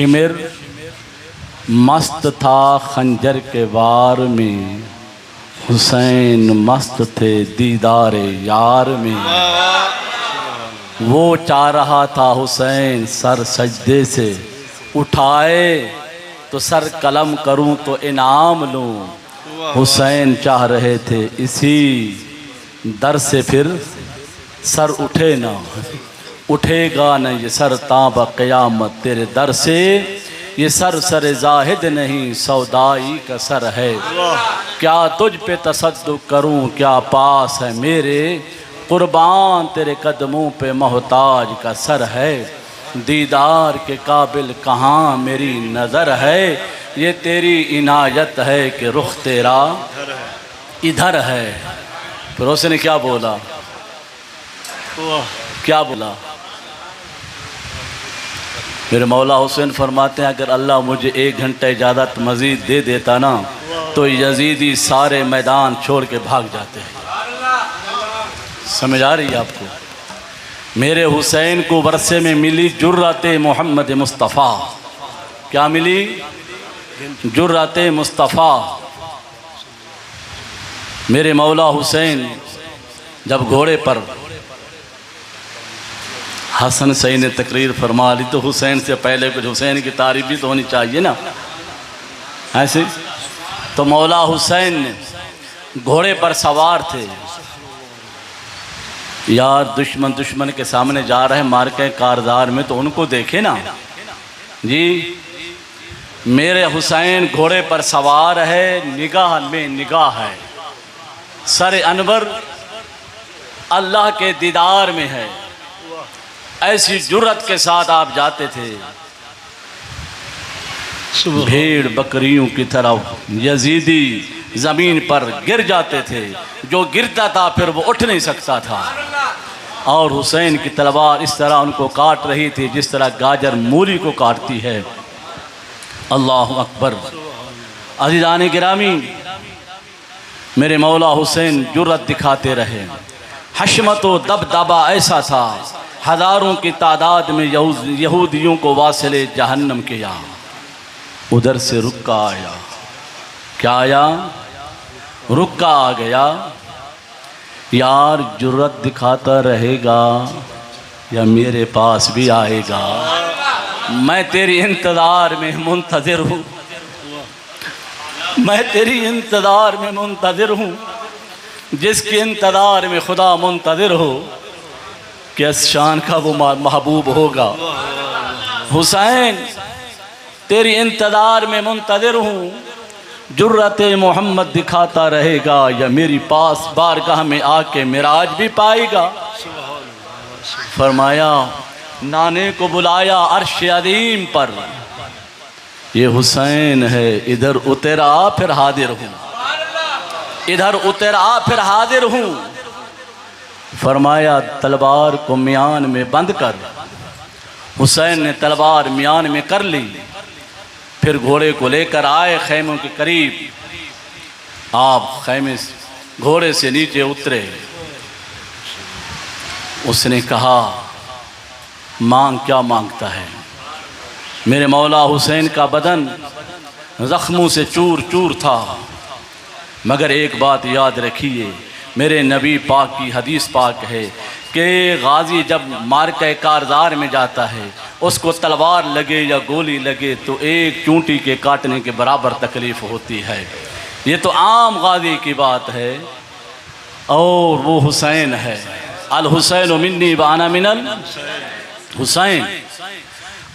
शिमिर मस्त था खंजर के वार में, हुसैन मस्त थे दीदारे यार में। वो चाह रहा था हुसैन सर सजदे से उठाए, तो सर कलम करूं तो इनाम लूं। हुसैन चाह रहे थे इसी दर से फिर सर उठे ना, उठेगा न ये सर ताब क़यामत तेरे दर से। ये सर सर जाहिद नहीं सौदाई का सर है। क्या तुझ पे तसद्दुक़ करूं क्या पास है मेरे, कुर्बान तेरे कदमों पे मोहताज का सर है। दीदार के काबिल कहाँ मेरी नज़र है, ये तेरी इनायत है कि रुख तेरा इधर है। फिर उसने क्या बोला, क्या बोला? मेरे मौला हुसैन फरमाते हैं अगर अल्लाह मुझे 1 घंटा इजाज़त मज़ीद दे देता ना, तो यजीदी सारे मैदान छोड़ के भाग जाते हैं। समझ आ रही है आपको? मेरे हुसैन को वर्षे में मिली जुर्रत मोहम्मद मुस्तफ़ा। क्या मिली? जुर्रत मुस्तफ़ा। मेरे मौला हुसैन जब घोड़े पर, हसन सही ने तकरीर फरमा ली, तो हुसैन से पहले कुछ हुसैन की तारीफ भी तो होनी चाहिए ना, ऐसे। तो मौला हुसैन घोड़े पर सवार थे। यार दुश्मन के सामने जा रहे हैं मार के कारदार में, तो उनको देखे ना जी। मेरे हुसैन घोड़े पर सवार है, निगाह में निगाह है, सर अनवर अल्लाह के दीदार में है। ऐसी जुर्रत के साथ आप जाते थे, भेड़ बकरियों की तरफ यजीदी ज़मीन पर गिर जाते थे। जो गिरता था फिर वो उठ नहीं सकता था, और हुसैन की तलवार इस तरह उनको काट रही थी जिस तरह गाजर मूली को काटती है। अल्लाह अकबर। अज़ीज़ान गिरामी, मेरे मौला हुसैन जुर्रत दिखाते रहे। हशमत व दबदबा ऐसा था, हज़ारों की तादाद में यहूदियों को वासिले जहन्नम किया। उधर से रुक्का आया। क्या आया? रुक्का आ गया। यार जुर्रत दिखाता रहेगा या मेरे पास भी आएगा? मैं तेरी इंतज़ार में मुंतज़िर हूँ, मैं तेरी इंतज़ार में मुंतज़िर हूँ। जिसके इंतज़ार में खुदा मुंतज़िर हो, किस शान का वो महबूब होगा। हुसैन तेरी इंतज़ार में मुंतज़िर हूँ, जुर्रत मोहम्मद दिखाता रहेगा या मेरी पास बारगाह में आके मिराज भी पाएगा। फरमाया नाने को बुलाया अर्श अज़ीम पर, ये हुसैन है, इधर उतरा फिर हाजिर हूँ, इधर उतरा फिर हाजिर हूँ। फरमाया तलवार को मियान में बंद कर। हुसैन ने तलवार मियान में कर ली, फिर घोड़े को लेकर आए खैमों के करीब। आप खैमे घोड़े से नीचे उतरे। उसने कहा मांग क्या मांगता है? मेरे मौला हुसैन का बदन ज़ख्मों से चूर चूर था, मगर एक बात याद रखिए, मेरे नबी पाक की हदीस पाक है कि गाजी जब मार्के कारज़ार में जाता है, उसको तलवार लगे या गोली लगे तो एक चूंटी के काटने के बराबर तकलीफ़ होती है। ये तो आम गाजी की बात है। और वो हुसैन है, अल हुसैन मिन्नी व अना मिनल हुसैन।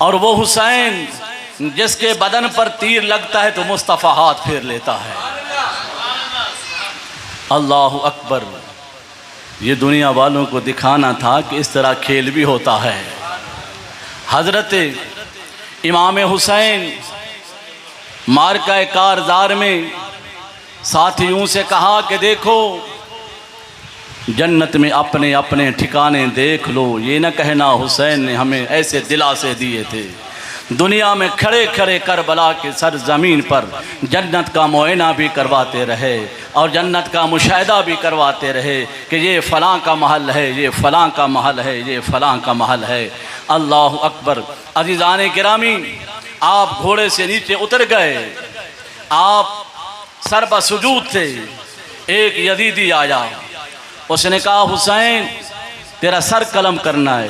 और वो हुसैन जिसके बदन पर तीर लगता है तो मुस्तफ़ा हाथ फेर लेता है। अल्लाह अकबर। ये दुनिया वालों को दिखाना था कि इस तरह खेल भी होता है। हज़रत इमाम हुसैन मार्का कारज़ार में साथियों से कहा कि देखो जन्नत में अपने अपने ठिकाने देख लो, ये न कहना हुसैन ने हमें ऐसे दिलासे दिए थे। दुनिया में खड़े खड़े करबला के सर ज़मीन पर जन्नत का मुआयना भी करवाते रहे और जन्नत का मुशाहिदा भी करवाते रहे कि ये फ़लाँ का महल है, ये फ़लाँ का महल है, ये फ़लाँ का महल है। अल्लाह अकबर। अज़ीज़ान गिरामी, आप घोड़े से नीचे उतर गए, आप सर पर सुजूद थे। एक यजीदी आया, उसने कहा हुसैन तेरा सर कलम करना है।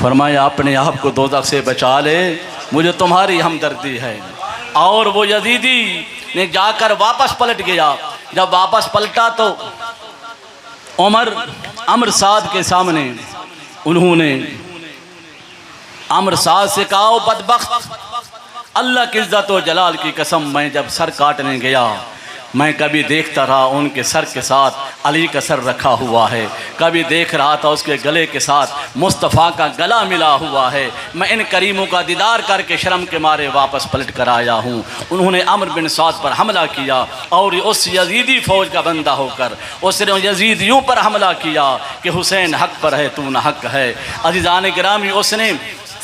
फरमाया अपने आप को दोज़ख से बचा ले, मुझे तुम्हारी हमदर्दी है। और वो यजीदी ने जाकर वापस पलट गया। जब वापस पलटा तो अमर साद के सामने उन्होंने अमर साद से कहा, बदबख्त, अल्लाह की इज्जत और जलाल की कसम, मैं जब सर काटने गया मैं कभी देखता रहा उनके सर के साथ अली का सर रखा हुआ है, कभी देख रहा था उसके गले के साथ मुस्तफ़ा का गला मिला हुआ है। मैं इन करीमों का दीदार करके शर्म के मारे वापस पलट कर आया हूँ। उन्होंने अमर बिन साद पर हमला किया और उस यजीदी फ़ौज का बंदा होकर उसने यजीदियों पर हमला किया कि हुसैन हक पर है, तू न हक है। अज़ीज़ान गिरामी, उसने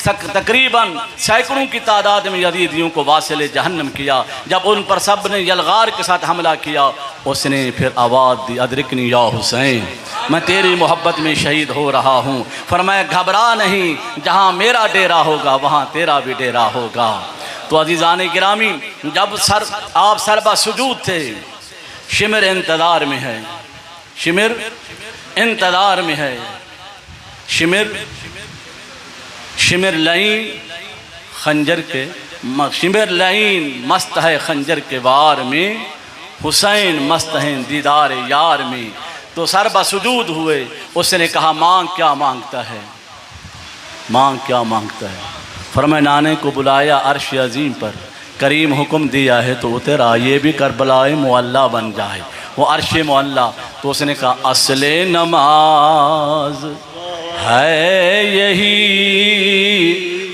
तकरीबन सैकड़ों की तादाद में यजीदियों को वासिल जहन्नम किया। जब उन पर सब ने यलगार के साथ हमला किया, उसने फिर आवाज़ दी, अदरिकनी या हुसैन, मैं तेरी मोहब्बत में शहीद हो रहा हूँ। फरमाया घबरा नहीं, जहाँ मेरा डेरा होगा वहाँ तेरा भी डेरा होगा। तो अज़ीज़ान गिरामी, जब आप सरबा सुजूद थे, शिमिर इंतज़ार में है, शिमिर इंतज़ार में है, शिमिर लईन खंजर के शिमिर लईन मस्त है खंजर के वार में, हुसैन मस्त हैं दीदार यार में। तो सर बसुजूद हुए, उसने कहा मांग क्या मांगता है, मांग क्या मांगता है। फरमाया नाने को बुलाया अर्श अजीम पर, करीम हुक्म दिया है तो उतरा, ये भी करबलाए मुअल्ला बन जाए, वो अर्श मुअल्ला। तो उसने कहा असले नमाज है यही,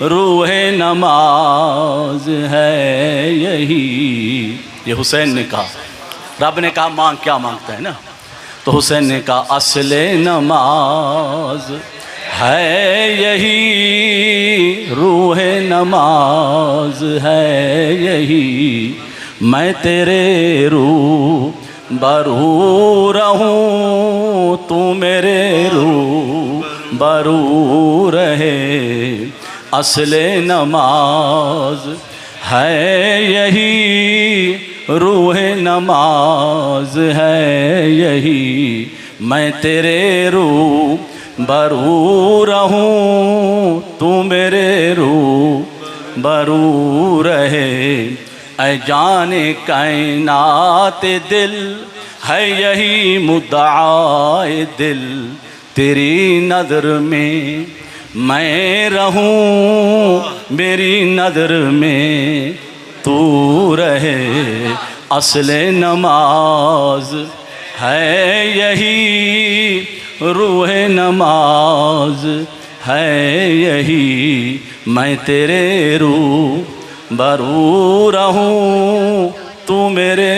रूह नमाज है यही। ये हुसैन ने कहा। रब ने कहा मांग क्या मांगता है ना, तो हुसैन ने कहा असले नमाज है यही, रूह नमाज है यही। मैं तेरे रूह बरू रहूं, तू मेरे रूह बरू रहे। असले नमाज है यही, रूह नमाज है यही। मैं तेरे रूह बरू रहूं, तू मेरे रूह बरू रहे। ऐ जाने कायनात दिल है यही मुद्दाए दिल, तेरी नज़र में मैं रहूं, मेरी नज़र में तू रहे। असले नमाज है यही, रूह नमाज है यही। मैं तेरे रूह बरू रहूं, तू मेरे